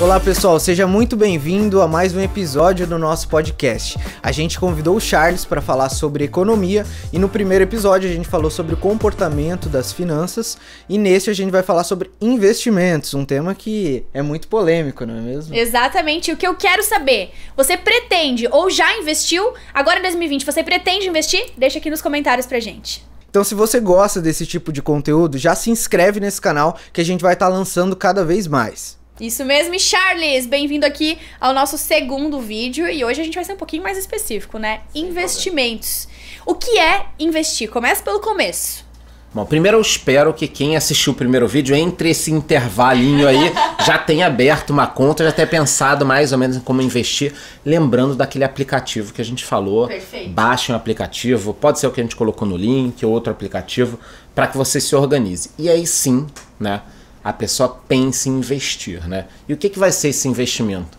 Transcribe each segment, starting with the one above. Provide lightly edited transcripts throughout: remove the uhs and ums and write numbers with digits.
Olá pessoal, seja muito bem-vindo a mais um episódio do nosso podcast. A gente convidou o Charles para falar sobre economia e no primeiro episódio a gente falou sobre o comportamento das finanças e nesse a gente vai falar sobre investimentos, um tema que é muito polêmico, não é mesmo? Exatamente, o que eu quero saber, você pretende ou já investiu, agora em 2020, você pretende investir? Deixa aqui nos comentários pra gente. Então se você gosta desse tipo de conteúdo, já se inscreve nesse canal que a gente vai estar lançando cada vez mais. Isso mesmo, e Charles, bem-vindo aqui ao nosso segundo vídeo e hoje a gente vai ser um pouquinho mais específico, né? Investimentos. O que é investir? Começa pelo começo. Bom, primeiro eu espero que quem assistiu o primeiro vídeo, entre esse intervalinho aí, já tenha aberto uma conta, já tenha pensado mais ou menos em como investir, lembrando daquele aplicativo que a gente falou. Perfeito. Baixe um aplicativo, pode ser o que a gente colocou no link, ou outro aplicativo, para que você se organize. E aí sim, né? A pessoa pensa em investir, né? E o que vai ser esse investimento?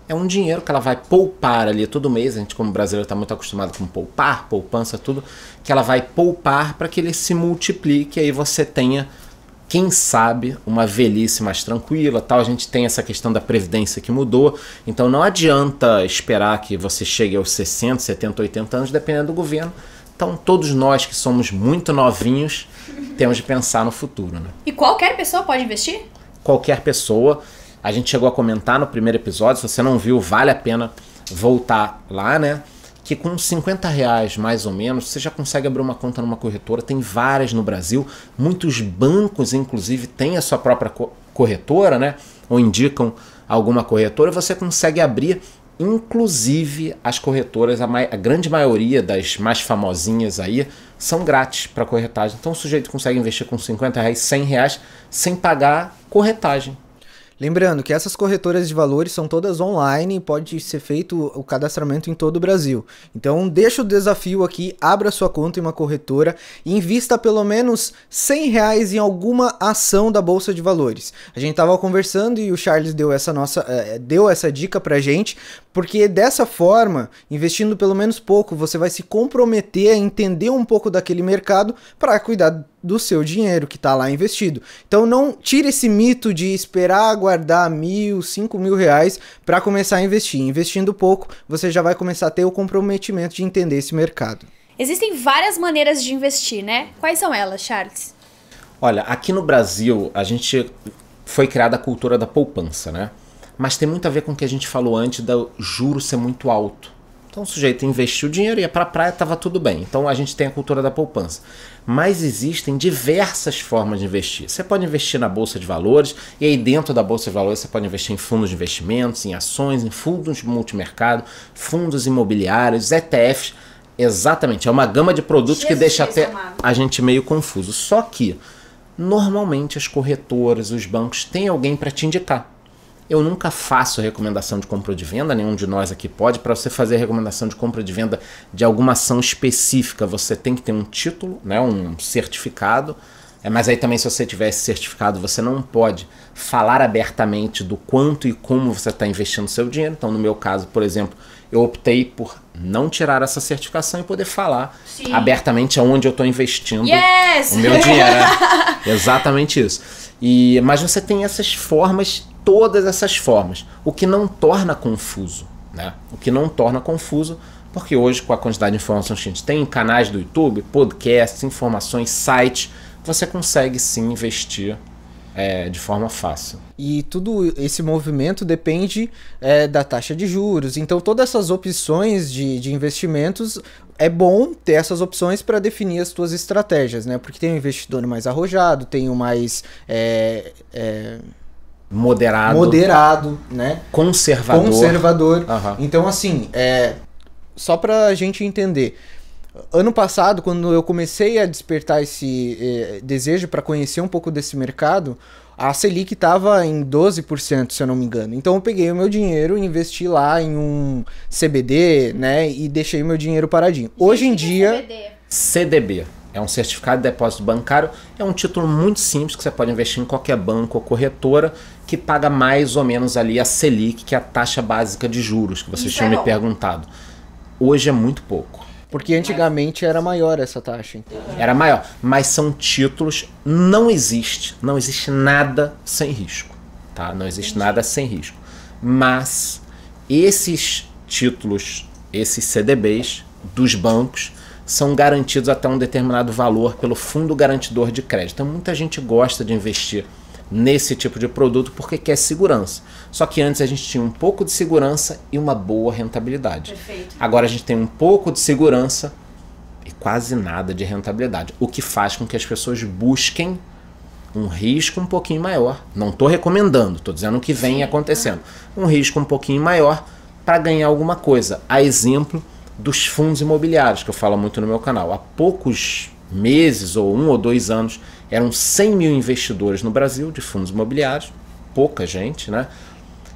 É um dinheiro que ela vai poupar ali todo mês, a gente como brasileiro está muito acostumado com poupar, poupança, tudo, que ela vai poupar para que ele se multiplique e aí você tenha, quem sabe, uma velhice mais tranquila, tal. A gente tem essa questão da previdência que mudou, então não adianta esperar que você chegue aos 60, 70, 80 anos, dependendo do governo. Então todos nós que somos muito novinhos temos de pensar no futuro, né? E qualquer pessoa pode investir? Qualquer pessoa. A gente chegou a comentar no primeiro episódio, se você não viu, vale a pena voltar lá, né? Que com 50 reais mais ou menos, você já consegue abrir uma conta numa corretora. Tem várias no Brasil. Muitos bancos, inclusive, têm a sua própria corretora, né? Ou indicam alguma corretora. Você consegue abrir, inclusive, as corretoras, a grande maioria das mais famosinhas aí, são grátis para corretagem. Então o sujeito consegue investir com 50 reais, 100 reais, sem pagar corretagem. Lembrando que essas corretoras de valores são todas online e pode ser feito o cadastramento em todo o Brasil. Então deixa o desafio aqui, abra sua conta em uma corretora e invista pelo menos 100 reais em alguma ação da Bolsa de Valores. A gente estava conversando e o Charles deu essa dica pra gente, porque dessa forma, investindo pelo menos pouco, você vai se comprometer a entender um pouco daquele mercado para cuidar do seu dinheiro que está lá investido. Então não tire esse mito de esperar guardar 1.000, 5.000 reais para começar a investir. Investindo pouco, você já vai começar a ter o comprometimento de entender esse mercado. Existem várias maneiras de investir, né? Quais são elas, Charles? Olha, aqui no Brasil, a gente foi criada a cultura da poupança, né? Mas tem muito a ver com o que a gente falou antes do juro ser muito alto. Então o sujeito investiu o dinheiro, ia para a praia, estava tudo bem. Então a gente tem a cultura da poupança. Mas existem diversas formas de investir. Você pode investir na Bolsa de Valores, e aí dentro da Bolsa de Valores você pode investir em fundos de investimentos, em ações, em fundos de multimercado, fundos imobiliários, ETFs. Exatamente, é uma gama de produtos que deixa até a gente meio confuso. Só que, normalmente as corretoras, os bancos têm alguém para te indicar. Eu nunca faço recomendação de compra ou de venda, nenhum de nós aqui pode. Para você fazer recomendação de compra ou de venda de alguma ação específica, você tem que ter um título, né, um certificado. Mas aí também, se você tiver esse certificado, você não pode falar abertamente do quanto e como você está investindo seu dinheiro. Então, no meu caso, por exemplo, eu optei por não tirar essa certificação e poder falar abertamente aonde eu estou investindo o meu dinheiro. Exatamente isso. Mas você tem essas formas, todas essas formas, o que não torna confuso, né? O que não torna confuso, porque hoje, com a quantidade de informações que a gente tem, canais do YouTube, podcasts, informações, sites, você consegue sim investir de forma fácil. E tudo esse movimento depende da taxa de juros. Então todas essas opções de investimentos, é bom ter essas opções para definir as suas estratégias, né? Porque tem um investidor mais arrojado, tem o mais moderado, né? Conservador. Uhum. Então assim, só para a gente entender, ano passado, quando eu comecei a despertar esse desejo para conhecer um pouco desse mercado, a Selic estava em 12%, se eu não me engano. Então eu peguei o meu dinheiro e investi lá em um CBD, né, e deixei o meu dinheiro paradinho. Hoje em dia... CDB é um certificado de depósito bancário, é um título muito simples que você pode investir em qualquer banco ou corretora que paga mais ou menos ali a Selic, que é a taxa básica de juros que vocês tinham me perguntado. Hoje é muito pouco. Porque antigamente era maior essa taxa. Então. Era maior, mas são títulos, não existe nada sem risco, tá? Não existe nada sem risco. mas esses títulos, esses CDBs dos bancos, são garantidos até um determinado valor pelo Fundo Garantidor de Crédito. Então muita gente gosta de investir nesse tipo de produto porque quer segurança. Só que antes a gente tinha um pouco de segurança e uma boa rentabilidade. Perfeito. Agora a gente tem um pouco de segurança e quase nada de rentabilidade, o que faz com que as pessoas busquem um risco um pouquinho maior. Não estou recomendando, estou dizendo o que vem acontecendo. Um risco um pouquinho maior para ganhar alguma coisa. A exemplo dos fundos imobiliários, que eu falo muito no meu canal. Há poucos meses, ou 1 ou 2 anos, eram 100 mil investidores no Brasil de fundos imobiliários. Pouca gente, né?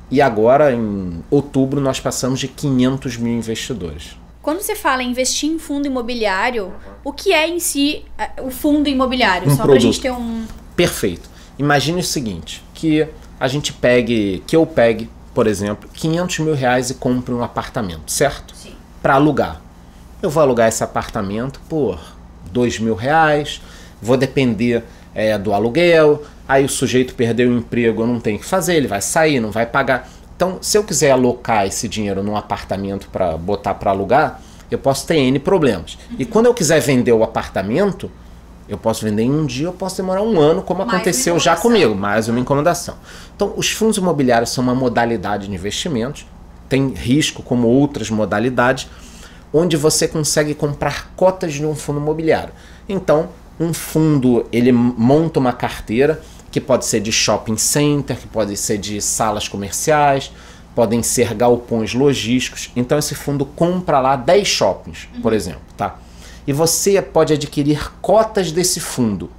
E agora, em outubro, nós passamos de 500 mil investidores. Quando você fala em investir em fundo imobiliário, o que é em si o fundo imobiliário? Só pra gente ter um... Perfeito. Imagine o seguinte, que a gente pegue, que eu pegue, por exemplo, 500 mil reais e compre um apartamento, certo? Sim. Para alugar. Eu vou alugar esse apartamento por 2 mil reais, vou depender do aluguel, aí o sujeito perdeu o emprego, eu não tenho o que fazer, ele vai sair, não vai pagar. Então, se eu quiser alocar esse dinheiro num apartamento para botar para alugar, eu posso ter N problemas. E quando eu quiser vender o apartamento, eu posso vender em um dia, eu posso demorar 1 ano, como aconteceu já comigo, mais uma incomodação. Então, os fundos imobiliários são uma modalidade de investimentos, tem risco como outras modalidades, onde você consegue comprar cotas de um fundo imobiliário. Então, um fundo, ele monta uma carteira que pode ser de shopping center, que pode ser de salas comerciais, podem ser galpões logísticos. Então, esse fundo compra lá 10 shoppings, por exemplo, tá? E você pode adquirir cotas desse fundo,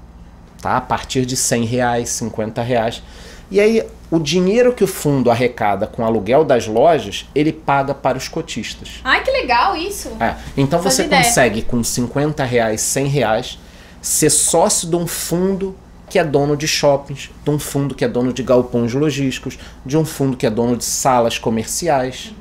tá? A partir de R$100, R$50. E aí, o dinheiro que o fundo arrecada com o aluguel das lojas, ele paga para os cotistas. Ai, que legal isso! Então você consegue, com R$50, R$100, ser sócio de um fundo que é dono de shoppings, de um fundo que é dono de galpões logísticos, de um fundo que é dono de salas comerciais.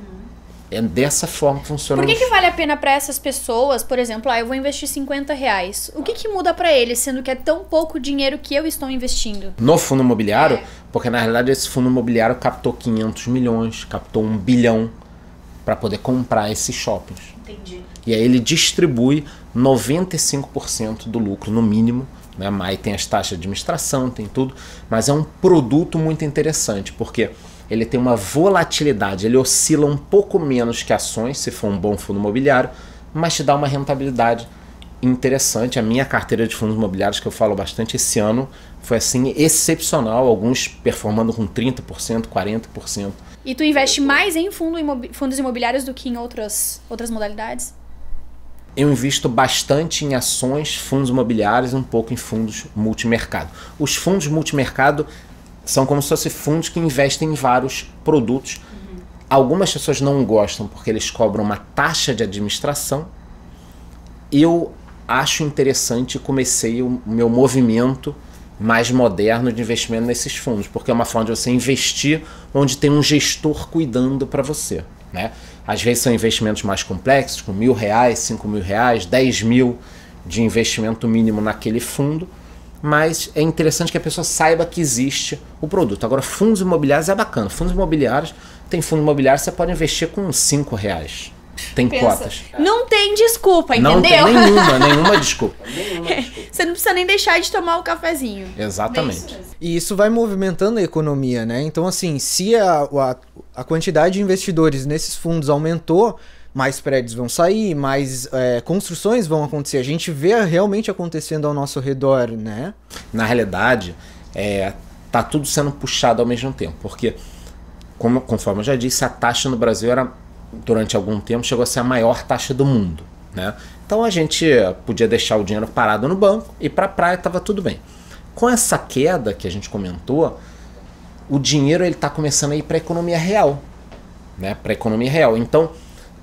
É dessa forma que funciona. Por que vale a pena para essas pessoas, por exemplo, eu vou investir R$50? O que muda para eles, sendo que é tão pouco dinheiro que eu estou investindo? No fundo imobiliário, porque na realidade esse fundo imobiliário captou 500 milhões, captou 1 bilhão para poder comprar esses shoppings. Entendi. E aí ele distribui 95% do lucro, no mínimo, né? Aí tem as taxas de administração, tem tudo, mas é um produto muito interessante, porque ele tem uma volatilidade, ele oscila um pouco menos que ações, se for um bom fundo imobiliário, mas te dá uma rentabilidade interessante. A minha carteira de fundos imobiliários, que eu falo bastante esse ano, foi assim excepcional, alguns performando com 30%, 40%. E tu investe mais em fundos imobiliários do que em outras modalidades? Eu invisto bastante em ações, fundos imobiliários e um pouco em fundos multimercado. Os fundos multimercado são como se fossem fundos que investem em vários produtos. Algumas pessoas não gostam porque eles cobram uma taxa de administração. Eu acho interessante e comecei o meu movimento mais moderno de investimento nesses fundos, porque é uma forma de você investir onde tem um gestor cuidando para você, né? Às vezes são investimentos mais complexos, com R$1.000, R$5.000, 10 mil de investimento mínimo naquele fundo, mas é interessante que a pessoa saiba que existe o produto. Agora, fundos imobiliários é bacana. Fundos imobiliários, tem fundo imobiliário, você pode investir com R$5. Tem cotas. Não tem desculpa, entendeu? Não tem nenhuma desculpa. Você não precisa nem deixar de tomar o cafezinho. Exatamente. E isso vai movimentando a economia, né? Então, assim, se a quantidade de investidores nesses fundos aumentou, mais prédios vão sair, mais construções vão acontecer. A gente vê realmente acontecendo ao nosso redor, né? Na realidade, tá tudo sendo puxado ao mesmo tempo, porque, conforme eu já disse, a taxa no Brasil durante algum tempo chegou a ser a maior taxa do mundo, né? Então a gente podia deixar o dinheiro parado no banco e para a praia estava tudo bem. Com essa queda que a gente comentou, o dinheiro está começando a ir para a economia real, né? Para a economia real. Então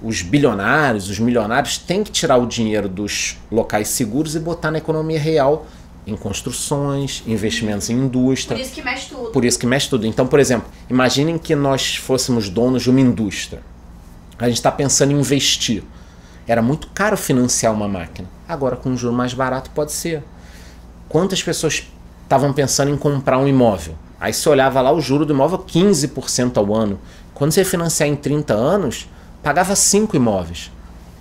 os bilionários, os milionários têm que tirar o dinheiro dos locais seguros e botar na economia real, em construções, investimentos em indústria. Por isso que mexe tudo. Por isso que mexe tudo. Então, por exemplo, imaginem que nós fôssemos donos de uma indústria. A gente está pensando em investir. Era muito caro financiar uma máquina. Agora, com um juro mais barato, pode ser. Quantas pessoas estavam pensando em comprar um imóvel? Aí você olhava lá o juro do imóvel 15% ao ano. Quando você ia financiar em 30 anos, pagava 5 imóveis.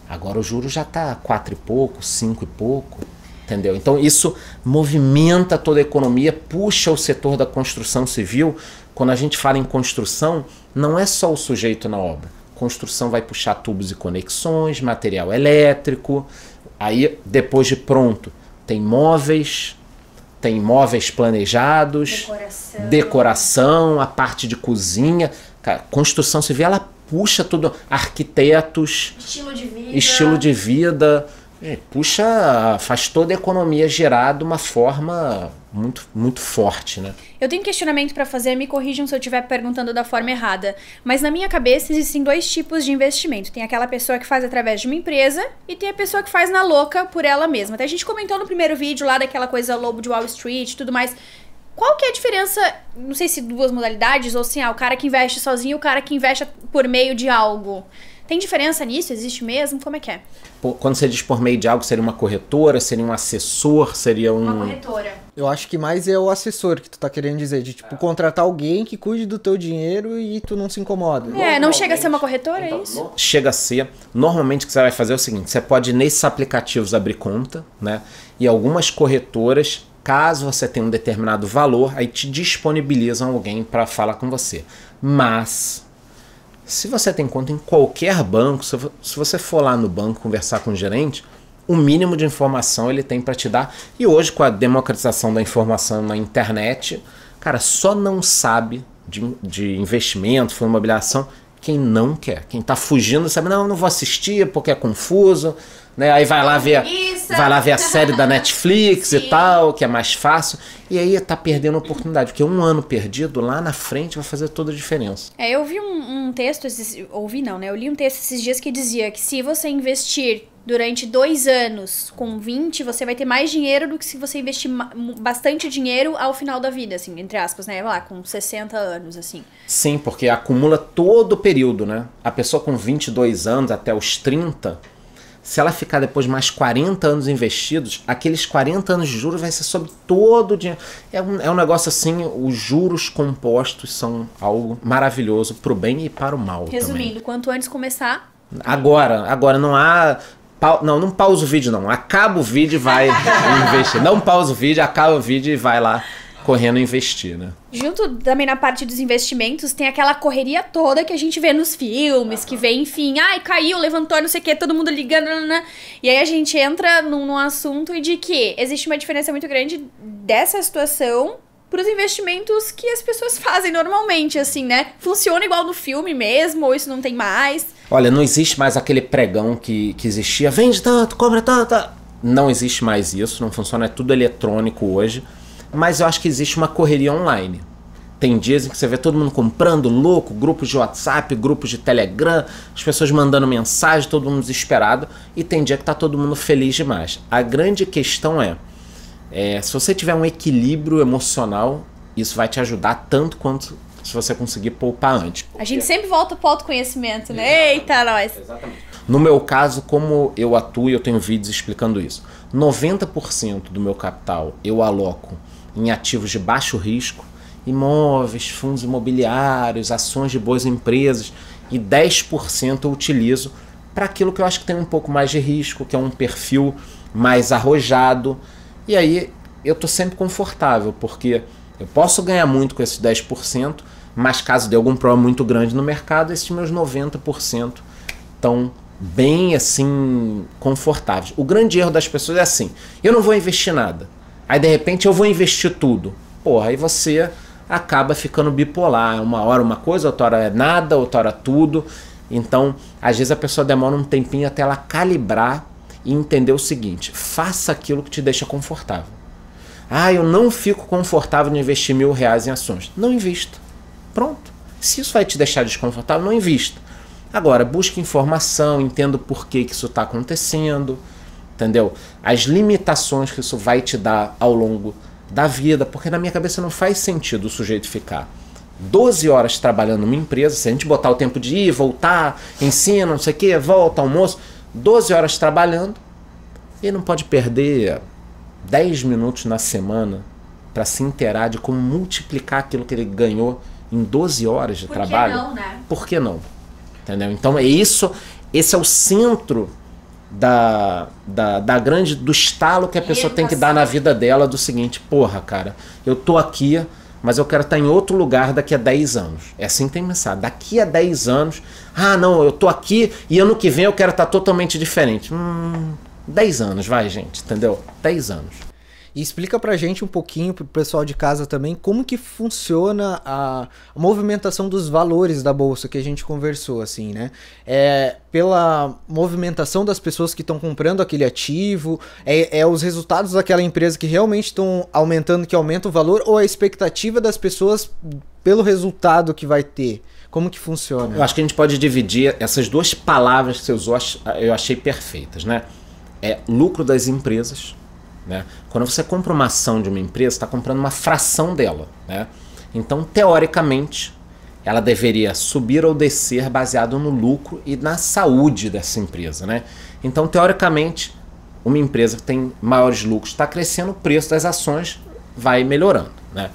Agora o juro já está 4 e pouco, 5 e pouco, entendeu? Então isso movimenta toda a economia, puxa o setor da construção civil. Quando a gente fala em construção, não é só o sujeito na obra. Construção vai puxar tubos e conexões, material elétrico. Aí, depois de pronto, tem móveis planejados, decoração, a parte de cozinha. Cara, construção civil, ela puxa tudo. Arquitetos, estilo de vida. Puxa, faz toda a economia girar de uma forma muito, muito forte, né? Eu tenho questionamento para fazer, me corrijam se eu estiver perguntando da forma errada. Mas na minha cabeça existem 2 tipos de investimento. Tem aquela pessoa que faz através de uma empresa e tem a pessoa que faz na louca por ela mesma. Até a gente comentou no primeiro vídeo lá daquela coisa lobo de Wall Street e tudo mais. Qual que é a diferença, não sei se 2 modalidades ou se o cara que investe sozinho e o cara que investe por meio de algo? Tem diferença nisso? Existe mesmo? Como é que é? Quando você diz por meio de algo, seria uma corretora, seria um assessor, seria uma corretora. Eu acho que mais é o assessor que tu tá querendo dizer, de tipo, contratar alguém que cuide do teu dinheiro e tu não se incomoda. Não chega a ser uma corretora, é isso? Chega a ser. Normalmente o que você vai fazer é o seguinte, você pode nesses aplicativos abrir conta, né? E algumas corretoras, caso você tenha um determinado valor, aí te disponibilizam alguém para falar com você. Mas se você tem conta em qualquer banco, se você for lá no banco conversar com o gerente, o mínimo de informação ele tem para te dar. E hoje, com a democratização da informação na internet, cara, só não sabe de investimento, fundo imobiliação, quem não quer. Quem tá fugindo sabe, não vou assistir porque é confuso, né? Aí vai lá ver a série da Netflix e tal, que é mais fácil. E aí tá perdendo a oportunidade, porque 1 ano perdido lá na frente vai fazer toda a diferença. Eu vi um texto, eu li um texto esses dias que dizia que se você investir durante 2 anos com 20, você vai ter mais dinheiro do que se você investir bastante dinheiro ao final da vida, assim, entre aspas, né? Lá, com 60 anos, assim. Sim, porque acumula todo o período, né? A pessoa com 22 anos até os 30, se ela ficar depois mais 40 anos investidos, aqueles 40 anos de juros vai ser sobre todo o dinheiro. É um negócio assim, os juros compostos são algo maravilhoso pro bem e para o mal. Resumindo, também. Quanto antes começar... Agora não há... Não pausa o vídeo não. Acaba o vídeo e vai investir. Não pausa o vídeo, acaba o vídeo e vai lá correndo investir, né? Junto também na parte dos investimentos, tem aquela correria toda que a gente vê nos filmes, que vê, enfim, caiu, levantou, não sei o que, todo mundo ligando, e aí a gente entra num assunto de que existe uma diferença muito grande dessa situação para os investimentos que as pessoas fazem normalmente, assim, né? Funciona igual no filme mesmo, ou isso não tem mais? Olha, não existe mais aquele pregão que existia, vende tanto, cobra tanto. Não existe mais isso, não funciona, é tudo eletrônico hoje. Mas eu acho que existe uma correria online. Tem dias em que você vê todo mundo comprando, louco, grupos de WhatsApp, grupos de Telegram, as pessoas mandando mensagem, todo mundo desesperado, e tem dia que tá todo mundo feliz demais. A grande questão se você tiver um equilíbrio emocional, isso vai te ajudar tanto quanto se você conseguir poupar antes. A gente sempre volta pro autoconhecimento, né? Eita, nós! Exatamente. No meu caso, como eu atuo, eu tenho vídeos explicando isso. 90% do meu capital eu aloco em ativos de baixo risco, imóveis, fundos imobiliários, ações de boas empresas, e 10% eu utilizo para aquilo que eu acho que tem um pouco mais de risco, que é um perfil mais arrojado. E aí eu tô sempre confortável, porque eu posso ganhar muito com esses 10%, mas caso dê algum problema muito grande no mercado, esses meus 90% estão bem assim confortáveis. O grande erro das pessoas é assim, eu não vou investir nada, aí de repente eu vou investir tudo. Porra, aí você acaba ficando bipolar, uma hora uma coisa, outra hora é nada, outra hora tudo. Então, às vezes a pessoa demora um tempinho até ela calibrar e entender o seguinte, faça aquilo que te deixa confortável. Eu não fico confortável de investir R$1.000 em ações. Não invista. Pronto. Se isso vai te deixar desconfortável, não invista. Agora, busque informação, entenda o porquê que isso está acontecendo, entendeu? As limitações que isso vai te dar ao longo da vida, porque na minha cabeça não faz sentido o sujeito ficar 12 horas trabalhando numa empresa, se a gente botar o tempo de ir, voltar, ensina, não sei o que, volta, almoço, 12 horas trabalhando, e não pode perder 10 minutos na semana para se inteirar de como multiplicar aquilo que ele ganhou em 12 horas de trabalho. Por que não, né? Por que não? Entendeu? Então esse é o centro do estalo que a pessoa tem que dar na vida dela, do seguinte: porra, cara, eu tô aqui, mas eu quero estar em outro lugar daqui a 10 anos. É assim que tem que pensar. Daqui a 10 anos, não, eu tô aqui e ano que vem eu quero estar totalmente diferente. 10 anos, vai, gente, entendeu? 10 anos. E explica pra gente um pouquinho, pro pessoal de casa também, como que funciona a movimentação dos valores da bolsa que a gente conversou, assim, né? Pela movimentação das pessoas que estão comprando aquele ativo, os resultados daquela empresa que realmente estão aumentando, que aumenta o valor, ou a expectativa das pessoas pelo resultado que vai ter? Como que funciona? Eu acho que a gente pode dividir essas duas palavras que você usou, eu achei perfeitas, né? Lucro das empresas, né? Quando você compra uma ação de uma empresa, você está comprando uma fração dela, né? Então, teoricamente, ela deveria subir ou descer baseado no lucro e na saúde dessa empresa, né? Então, teoricamente, uma empresa que tem maiores lucros está crescendo, o preço das ações vai melhorando, né?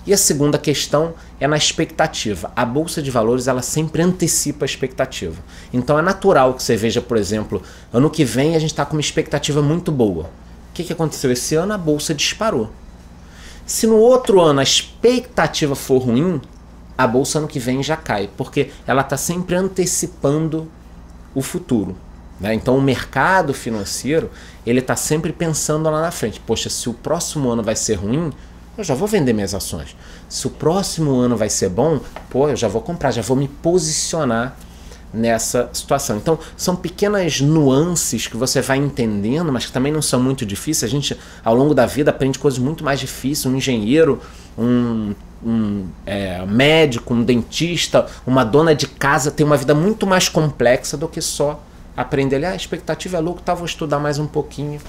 E a segunda questão é na expectativa. A Bolsa de Valores, ela sempre antecipa a expectativa. Então é natural que você veja, por exemplo, ano que vem a gente está com uma expectativa muito boa. O que aconteceu esse ano? A Bolsa disparou. Se no outro ano a expectativa for ruim, a Bolsa ano que vem já cai, porque ela está sempre antecipando o futuro, né? Então o mercado financeiro, ele está sempre pensando lá na frente. Poxa, se o próximo ano vai ser ruim, eu já vou vender minhas ações. Se o próximo ano vai ser bom, eu já vou comprar, já vou me posicionar nessa situação. Então, são pequenas nuances que você vai entendendo, mas que também não são muito difíceis. A gente, ao longo da vida, aprende coisas muito mais difíceis. Um engenheiro, um médico, um dentista, uma dona de casa tem uma vida muito mais complexa do que só aprender. A expectativa é lucro, vou estudar mais um pouquinho.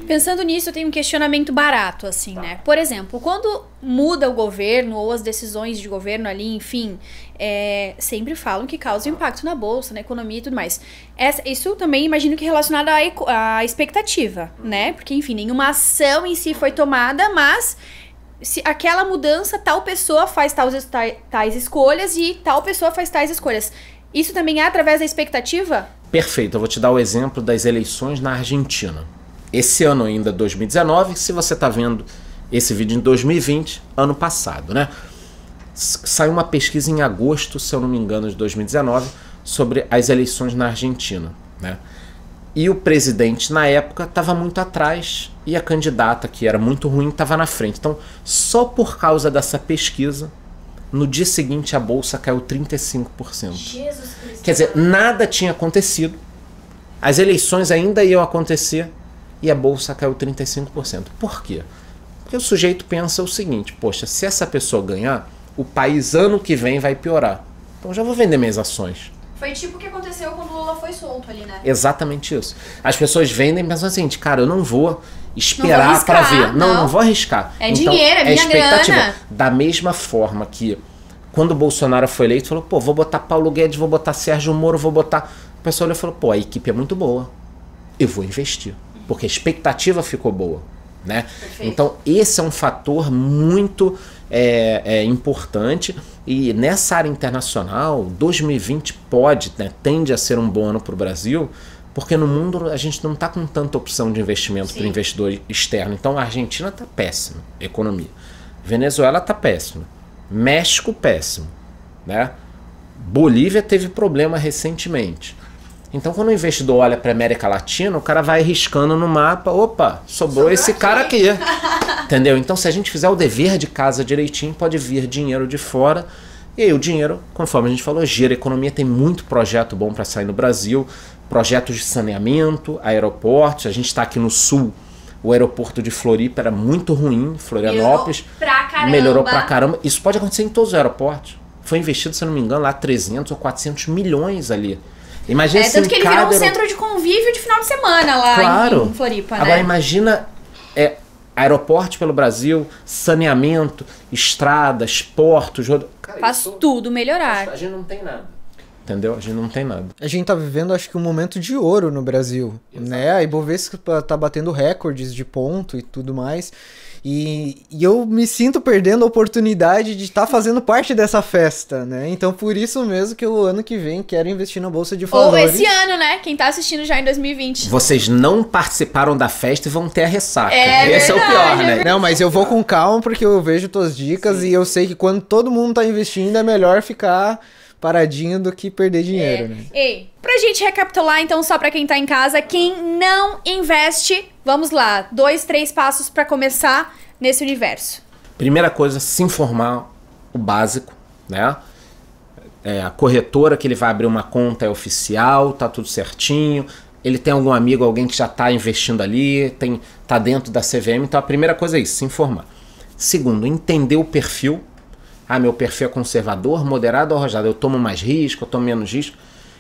Pensando nisso, eu tenho um questionamento barato, assim, né? Por exemplo, quando muda o governo ou as decisões de governo ali, enfim, sempre falam que causa impacto na bolsa, na economia e tudo mais. Isso também imagino que é relacionado à expectativa, né? Porque, enfim, nenhuma ação em si foi tomada, mas se aquela mudança, tal pessoa faz tais escolhas e tal pessoa faz tais escolhas. Isso também é através da expectativa? Perfeito, eu vou te dar o exemplo das eleições na Argentina. Esse ano ainda, 2019, se você está vendo esse vídeo em 2020, ano passado, né? Saiu uma pesquisa em agosto, se eu não me engano, de 2019, sobre as eleições na Argentina, né? E o presidente, na época, estava muito atrás e a candidata, que era muito ruim, estava na frente. Então, só por causa dessa pesquisa, no dia seguinte a bolsa caiu 35%. Jesus Cristo. Quer dizer, nada tinha acontecido, as eleições ainda iam acontecer, e a bolsa caiu 35%. Por quê? Porque o sujeito pensa o seguinte: poxa, se essa pessoa ganhar, o país ano que vem vai piorar. Então já vou vender minhas ações. Foi tipo o que aconteceu quando o Lula foi solto ali, né? Exatamente isso. As pessoas vendem e pensam assim: cara, eu não vou esperar para ver. Não vou arriscar. É então, dinheiro, é minha expectativa. Grana. Da mesma forma que quando o Bolsonaro foi eleito, falou: vou botar Paulo Guedes, vou botar Sérgio Moro, vou botar... O pessoal olhou e falou: a equipe é muito boa. Eu vou investir. Porque a expectativa ficou boa, né? Perfeito. Então esse é um fator muito importante, e nessa área internacional 2020 tende a ser um bom ano para o Brasil, porque no mundo a gente não está com tanta opção de investimento para o investidor externo. Então a Argentina está péssima, economia. Venezuela está péssima, México péssimo, né? Bolívia teve problema recentemente. Então, quando o investidor olha para a América Latina, o cara vai riscando no mapa: opa, sobrou esse cara aqui. Entendeu? Então, se a gente fizer o dever de casa direitinho, pode vir dinheiro de fora. E aí o dinheiro, conforme a gente falou, gira. A economia tem muito projeto bom para sair no Brasil. Projetos de saneamento, aeroportos. A gente está aqui no sul. O aeroporto de Floripa era muito ruim. Florianópolis melhorou pra caramba. Isso pode acontecer em todos os aeroportos. Foi investido, se eu não me engano, lá 300 ou 400 milhões ali. Imagina se tanto que ele virou um centro de convívio de final de semana lá em Floripa, né? Agora imagina aeroportos pelo Brasil, saneamento, estradas, portos... Faz tudo melhorar. A gente não tem nada. entendeu? A gente não tem nada. A gente tá vivendo, acho que, um momento de ouro no Brasil, né? A Ibovespa tá batendo recordes de ponto e tudo mais. E eu me sinto perdendo a oportunidade de estar fazendo parte dessa festa, né? Então, por isso mesmo que o ano que vem quero investir na Bolsa de Valores. Ou esse ano, né? Quem tá assistindo já em 2020. Vocês não participaram da festa e vão ter a ressaca. É Esse verdade, é o pior, né? Não, mas eu vou com calma porque eu vejo tuas dicas e eu sei que quando todo mundo tá investindo é melhor ficar paradinho do que perder dinheiro, né? Ei, pra gente recapitular, então, só pra quem tá em casa, quem não investe, vamos lá, 2, 3 passos pra começar nesse universo. Primeira coisa, se informar, o básico, né? A corretora que ele vai abrir uma conta é oficial, tá tudo certinho. Ele tem algum amigo, alguém que já tá investindo ali, tá dentro da CVM. Então a primeira coisa é isso, se informar. Segundo, entender o perfil. Ah, meu perfil é conservador, moderado ou arrojado. Eu tomo mais risco, eu tomo menos risco.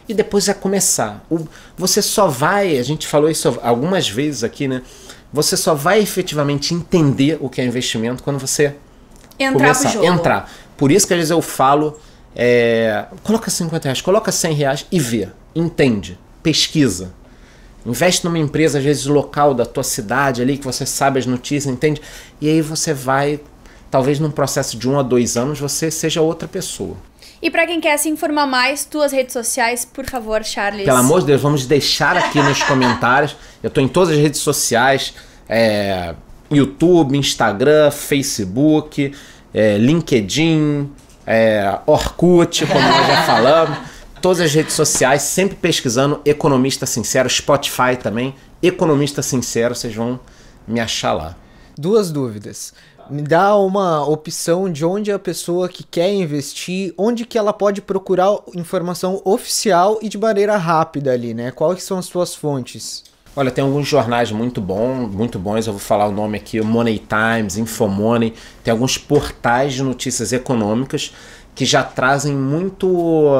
E depois é começar. Você só vai, a gente falou isso algumas vezes aqui, né? Você só vai efetivamente entender o que é investimento quando você começar a entrar. Por isso que às vezes eu falo, coloca 50 reais, coloca 100 reais e vê. Entende, pesquisa. Investe numa empresa, às vezes, local da tua cidade ali, que você sabe as notícias, entende? E aí você vai... Talvez num processo de 1 a 2 anos você seja outra pessoa. E pra quem quer se informar mais, tuas redes sociais, por favor, Charles. Pelo amor de Deus, vamos deixar aqui nos comentários. Eu tô em todas as redes sociais. YouTube, Instagram, Facebook, LinkedIn, Orkut, como nós já falamos. Todas as redes sociais, sempre pesquisando Economista Sincero. Spotify também. Economista Sincero, vocês vão me achar lá. 2 dúvidas. Me dá uma opção de onde a pessoa que quer investir, onde que ela pode procurar informação oficial e de maneira rápida ali, né? Quais são as suas fontes? Olha, tem alguns jornais muito bons, eu vou falar o nome aqui, o Money Times, Infomoney, tem alguns portais de notícias econômicas que já trazem muito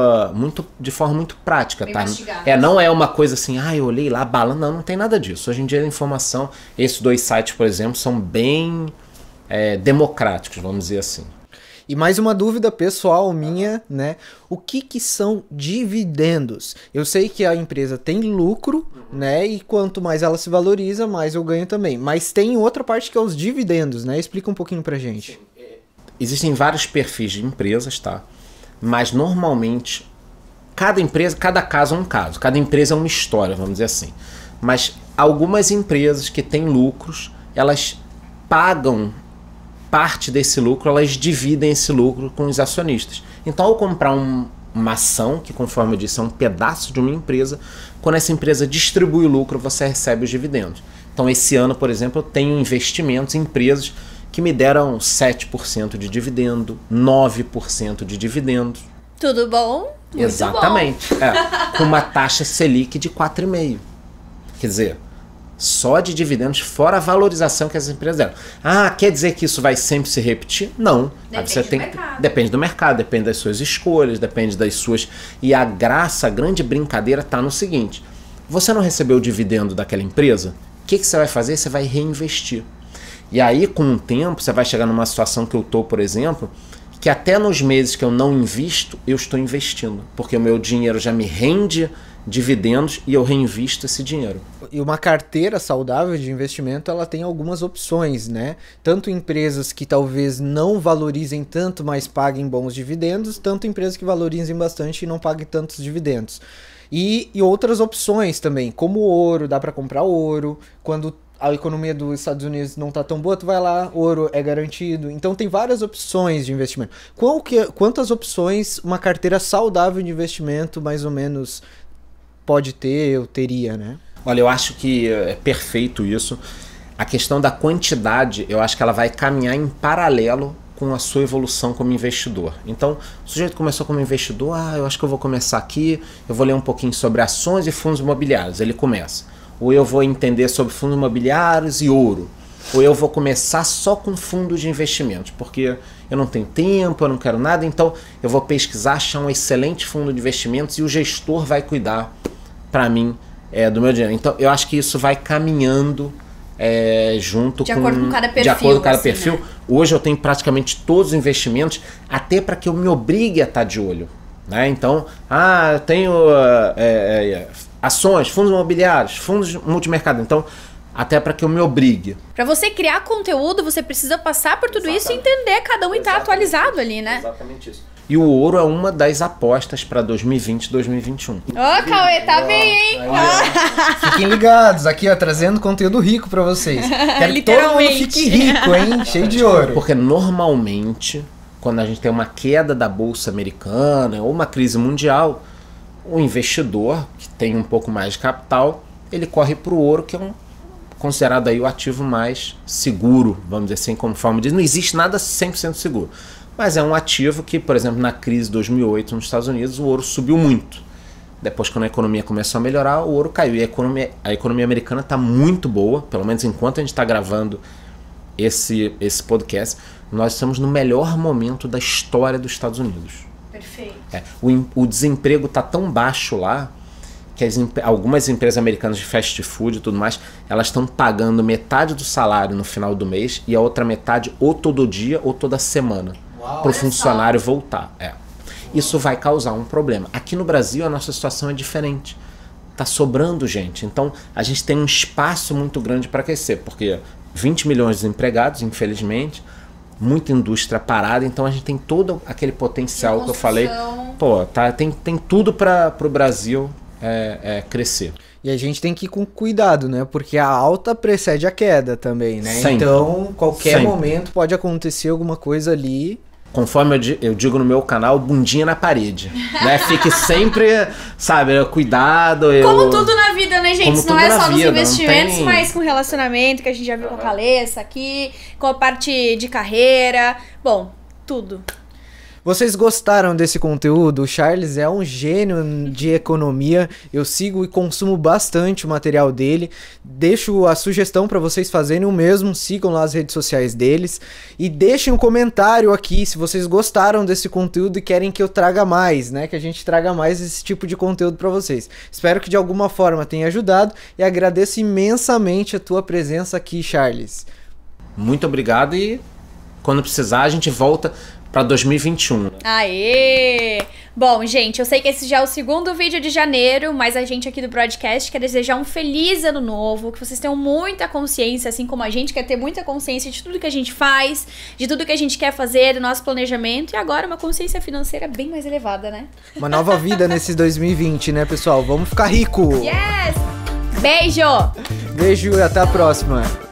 de forma muito prática, bem tá? mastigado. Não é uma coisa assim, eu olhei lá, balando, não tem nada disso. Hoje em dia a informação, esses 2 sites, por exemplo, são bem... democráticos, vamos dizer assim. E mais uma dúvida pessoal minha, né? O que são dividendos? Eu sei que a empresa tem lucro, né? E quanto mais ela se valoriza, mais eu ganho também. Mas tem outra parte que é os dividendos, né? Explica um pouquinho pra gente. Existem vários perfis de empresas, tá? Mas normalmente, cada empresa, cada caso é um caso. Cada empresa é uma história, vamos dizer assim. Mas algumas empresas que têm lucros, elas pagam parte desse lucro, elas dividem esse lucro com os acionistas. Então, ao comprar uma ação, que conforme eu disse é um pedaço de uma empresa, quando essa empresa distribui o lucro, você recebe os dividendos. Então, esse ano, por exemplo, eu tenho investimentos em empresas que me deram 7% de dividendo, 9% de dividendo. Tudo bom? Muito Exatamente. bom. Com uma taxa Selic de 4,5%. Quer dizer... Só de dividendos, fora a valorização que as empresas deram. Quer dizer que isso vai sempre se repetir? Não. Depende do mercado, depende das suas escolhas, depende das suas... E a grande brincadeira está no seguinte. Você não recebeu o dividendo daquela empresa? O que você vai fazer? Você vai reinvestir. E aí, com o tempo, você vai chegar numa situação que eu estou, por exemplo, que até nos meses que eu não invisto, eu estou investindo. Porque o meu dinheiro já me rende dividendos e eu reinvisto esse dinheiro. E uma carteira saudável de investimento, ela tem algumas opções, né? Tanto empresas que talvez não valorizem tanto, mas paguem bons dividendos, tanto empresas que valorizem bastante e não paguem tantos dividendos. E outras opções também, como ouro, dá para comprar ouro, quando a economia dos Estados Unidos não tá tão boa, tu vai lá, ouro é garantido. Então tem várias opções de investimento. Quantas opções uma carteira saudável de investimento, mais ou menos, pode ter, eu teria, né? Olha, eu acho que é perfeito isso. A questão da quantidade, eu acho que ela vai caminhar em paralelo com a sua evolução como investidor. Então, o sujeito começou como investidor, eu acho que eu vou começar aqui, eu vou ler um pouquinho sobre ações e fundos imobiliários. Ele começa. Ou eu vou entender sobre fundos imobiliários e ouro. Ou eu vou começar só com fundos de investimentos, porque eu não tenho tempo, eu não quero nada, então eu vou pesquisar, achar um excelente fundo de investimentos e o gestor vai cuidar para mim do meu dinheiro. Então eu acho que isso vai caminhando junto de acordo com cada perfil. De acordo com cada assim, perfil. Né? Hoje eu tenho praticamente todos os investimentos, até para que eu me obrigue a estar de olho. né? Então, eu tenho ações, fundos imobiliários, fundos multimercado. Então, até para que eu me obrigue. Para você criar conteúdo, você precisa passar por tudo isso e entender cada um e estar atualizado ali, né? Exatamente isso. E o ouro é uma das apostas para 2020 e 2021. Ô, Cauê, tá bem, hein? Fiquem ligados, aqui ó, trazendo conteúdo rico para vocês. Quero que todo mundo fique rico, hein? Cheio de ouro. Porque normalmente, quando a gente tem uma queda da bolsa americana ou uma crise mundial, o investidor, que tem um pouco mais de capital, ele corre para o ouro, que é considerado aí o ativo mais seguro, vamos dizer assim, conforme diz. Não existe nada 100% seguro. Mas é um ativo que, por exemplo, na crise de 2008 nos Estados Unidos, o ouro subiu muito. Depois, quando a economia começou a melhorar, o ouro caiu. E a economia americana está muito boa, pelo menos enquanto a gente está gravando esse podcast, nós estamos no melhor momento da história dos Estados Unidos. Perfeito. O desemprego está tão baixo lá que algumas empresas americanas de fast food e tudo mais, elas estão pagando metade do salário no final do mês e a outra metade ou todo dia ou toda semana para o funcionário voltar. Isso vai causar um problema. Aqui no Brasil a nossa situação é diferente. Tá sobrando gente. Então a gente tem um espaço muito grande para crescer, porque 20 milhões de desempregados, infelizmente, muita indústria parada, então a gente tem todo aquele potencial que eu falei. Tem tudo para o Brasil crescer. E a gente tem que ir com cuidado, né? Porque a alta precede a queda também, né? Sempre. Então, qualquer momento pode acontecer alguma coisa ali. Conforme eu digo no meu canal, bundinha na parede, né? Fique sempre, sabe, cuidado. Como tudo na vida, né, gente? Não é só nos investimentos, tem... mas com relacionamento, que a gente já viu com a Caleça aqui, com a parte de carreira. Bom, tudo. Vocês gostaram desse conteúdo? O Charles é um gênio de economia. Eu sigo e consumo bastante o material dele. Deixo a sugestão para vocês fazerem o mesmo. Sigam lá as redes sociais deles. E deixem um comentário aqui se vocês gostaram desse conteúdo e querem que eu traga mais, né? Que a gente traga mais esse tipo de conteúdo para vocês. Espero que de alguma forma tenha ajudado. E agradeço imensamente a tua presença aqui, Charles. Muito obrigado e quando precisar a gente volta para 2021. Aê! Bom, gente, eu sei que esse já é o segundo vídeo de janeiro, mas a gente aqui do Broadcast quer desejar um feliz ano novo, que vocês tenham muita consciência, assim como a gente quer ter muita consciência de tudo que a gente faz, de tudo que a gente quer fazer, do nosso planejamento, e agora uma consciência financeira bem mais elevada, né? Uma nova vida nesse 2020, né, pessoal? Vamos ficar rico! Yes! Beijo! Beijo e até a próxima!